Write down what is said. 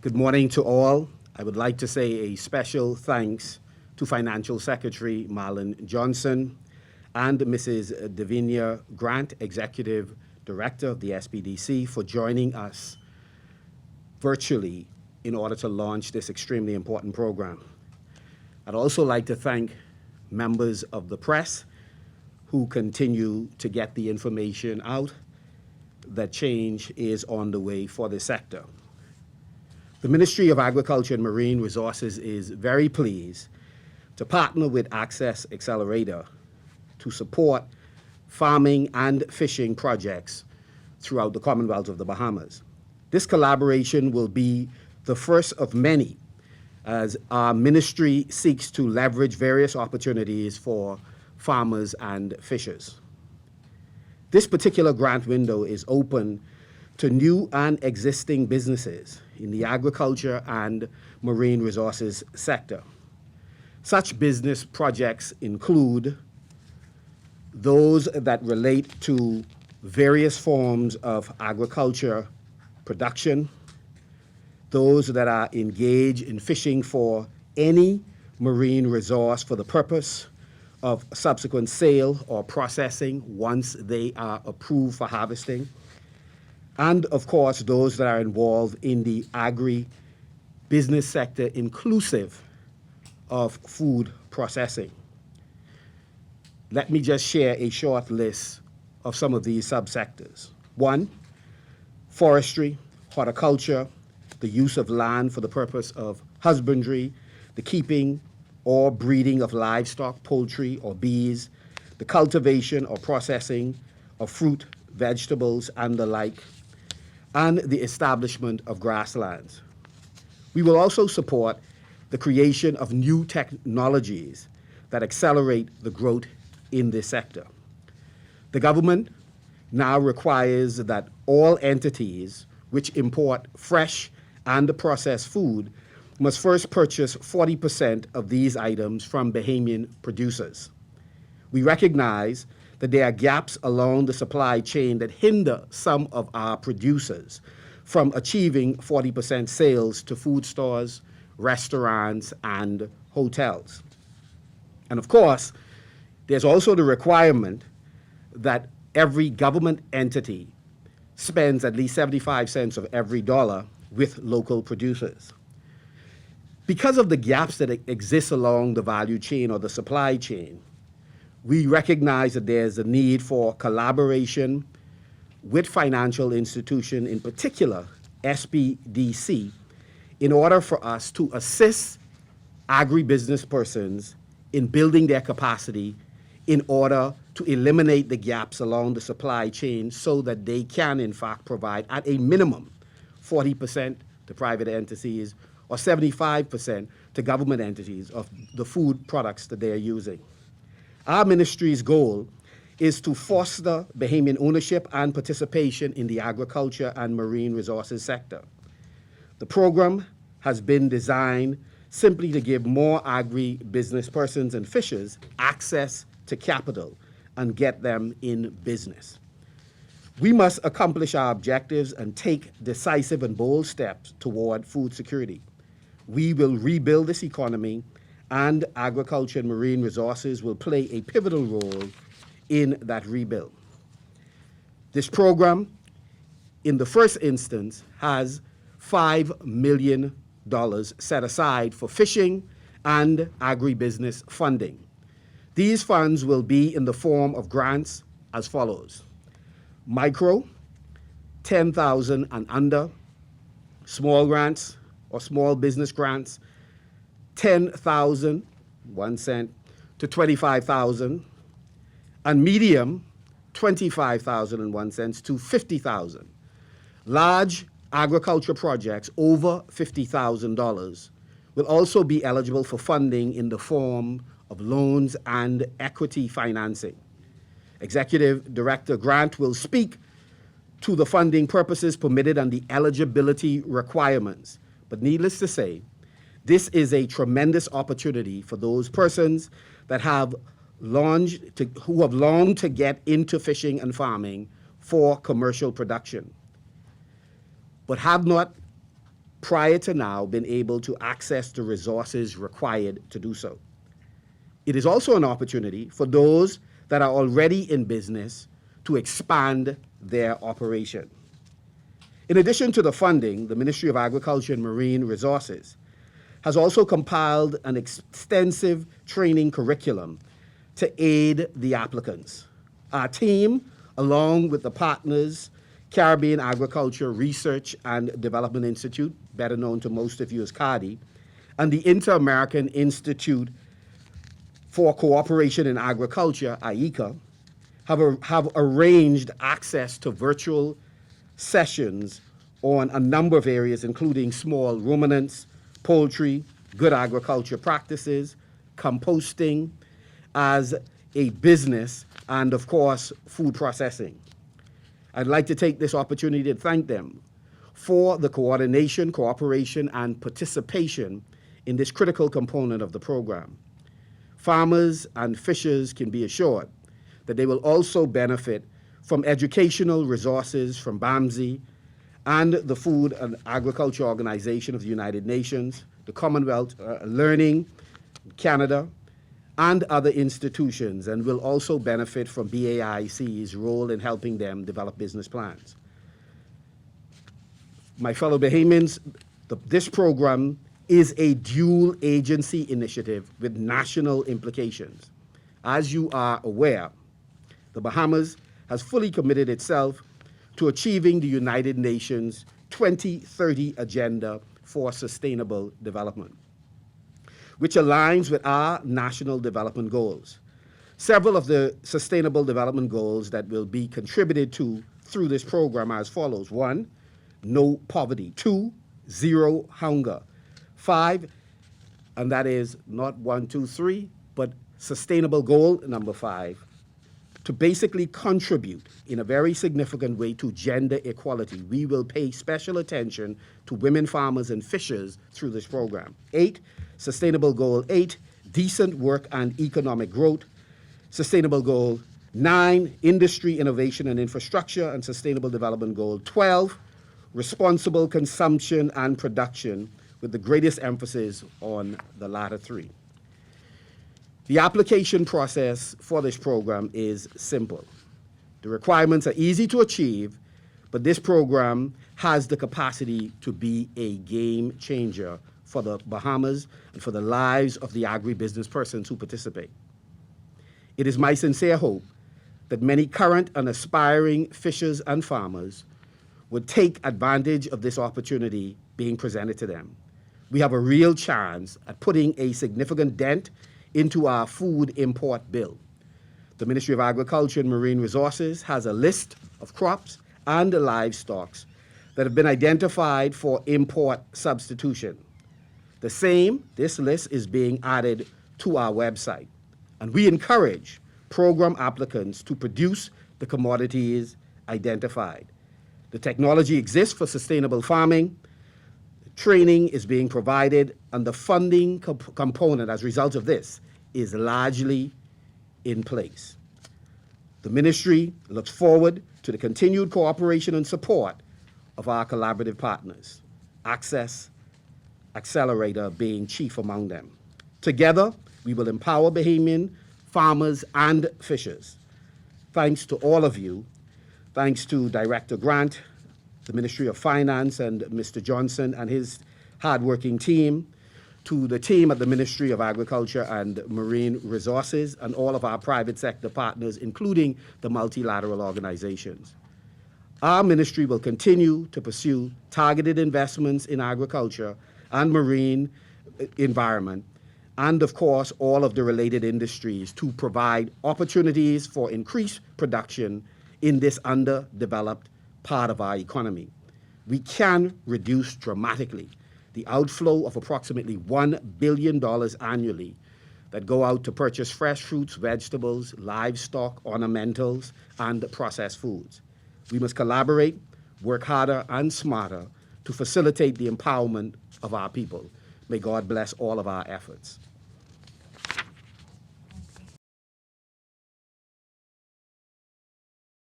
Good morning to all. I would like to say a special thanks to Financial Secretary Marlon Johnson and Mrs. Davinia Grant, Executive Director of the SBDC, for joining us virtually in order to launch this extremely important program. I'd also like to thank members of the press who continue to get the information out that change is on the way for the sector. The Ministry of Agriculture and Marine Resources is very pleased to partner with Accelerator to support farming and fishing projects throughout the Commonwealth of the Bahamas. This collaboration will be the first of many as our ministry seeks to leverage various opportunities for farmers and fishers. This particular grant window is open to new and existing businesses in the agriculture and marine resources sector. Such business projects include those that relate to various forms of agriculture production, those that are engaged in fishing for any marine resource for the purpose of subsequent sale or processing once they are approved for harvesting, and of course those that are involved in the agri-business sector inclusive of food processing. Let me just share a short list of some of these subsectors. 1, forestry, horticulture, the use of land for the purpose of husbandry, the keeping or breeding of livestock, poultry, or bees, the cultivation or processing of fruit, vegetables, and the like, and the establishment of grasslands. We will also support the creation of new technologies that accelerate the growth in this sector. The government now requires that all entities which import fresh and processed food must first purchase 40% of these items from Bahamian producers. We recognize that there are gaps along the supply chain that hinder some of our producers from achieving 40% sales to food stores, restaurants, and hotels. And of course, there's also the requirement that every government entity spends at least 75 cents of every dollar with local producers. Because of the gaps that exist along the value chain or the supply chain, we recognize that there's a need for collaboration with financial institutions, in particular SBDC, in order for us to assist agribusiness persons in building their capacity in order to eliminate the gaps along the supply chain so that they can, in fact, provide at a minimum 40% to private entities or 75% to government entities of the food products that they are using. Our ministry's goal is to foster Bahamian ownership and participation in the agriculture and marine resources sector. The program has been designed simply to give more agri-business persons and fishers access to capital and get them in business. We must accomplish our objectives and take decisive and bold steps toward food security. We will rebuild this economy, and agriculture and marine resources will play a pivotal role in that rebuild. This program, in the first instance, has $5 million set aside for fishing and agribusiness funding. These funds will be in the form of grants as follows: micro, 10,000 and under; small grants or small business grants, 10,000, 1 cent, to 25,000, and medium, 25,001 cents to 50,000. Large agriculture projects over $50,000 will also be eligible for funding in the form of loans and equity financing. Executive Director Grant will speak to the funding purposes permitted and the eligibility requirements. But needless to say, this is a tremendous opportunity for those persons that who have longed to get into fishing and farming for commercial production, but have not prior to now been able to access the resources required to do so. It is also an opportunity for those that are already in business to expand their operation. In addition to the funding, the Ministry of Agriculture and Marine Resources has also compiled an extensive training curriculum to aid the applicants. Our team, along with the partners, Caribbean Agriculture Research and Development Institute, better known to most of you as CARDI, and the Inter-American Institute for Cooperation in Agriculture, IECA, have arranged access to virtual sessions on a number of areas, including small ruminants, poultry, good agriculture practices, composting as a business, and of course, food processing. I'd like to take this opportunity to thank them for the coordination, cooperation, and participation in this critical component of the program. Farmers and fishers can be assured that they will also benefit from educational resources from BAMSI and the Food and Agriculture Organization of the United Nations, the Commonwealth Learning Canada, and other institutions, and will also benefit from BAIC's role in helping them develop business plans. My fellow Bahamians, this program is a dual agency initiative with national implications. As you are aware, the Bahamas has fully committed itself to achieving the United Nations 2030 Agenda for Sustainable Development, which aligns with our national development goals. Several of the sustainable development goals that will be contributed to through this program are as follows. 1, no poverty. 2, zero hunger. 5, and that is not 1, 2, 3, but sustainable goal number 5, to basically contribute in a very significant way to gender equality. We will pay special attention to women farmers and fishers through this program. 8, Sustainable Goal 8, decent work and economic growth. Sustainable Goal 9, industry, innovation, and infrastructure. And Sustainable Development Goal 12, responsible consumption and production, with the greatest emphasis on the latter 3. The application process for this program is simple. The requirements are easy to achieve, but this program has the capacity to be a game changer for the Bahamas and for the lives of the agribusiness persons who participate. It is my sincere hope that many current and aspiring fishers and farmers would take advantage of this opportunity being presented to them. We have a real chance at putting a significant dent into our food import bill. The Ministry of Agriculture and Marine Resources has a list of crops and livestock that have been identified for import substitution. This list is being added to our website, and we encourage program applicants to produce the commodities identified. The technology exists for sustainable farming, training is being provided, and the funding component as a result of this is largely in place. The ministry looks forward to the continued cooperation and support of our collaborative partners, Accelerator being chief among them. Together, we will empower Bahamian farmers and fishers. Thanks to all of you. Thanks to Director Grant, the Ministry of Finance, and Mr. Johnson and his hardworking team, to the team at the Ministry of Agriculture and Marine Resources, and all of our private sector partners, including the multilateral organizations. Our ministry will continue to pursue targeted investments in agriculture and marine environment, and of course, all of the related industries to provide opportunities for increased production in this underdeveloped part of our economy. We can reduce dramatically the outflow of approximately $1 billion annually that go out to purchase fresh fruits, vegetables, livestock, ornamentals, and processed foods. We must collaborate, work harder and smarter to facilitate the empowerment of our people. May God bless all of our efforts.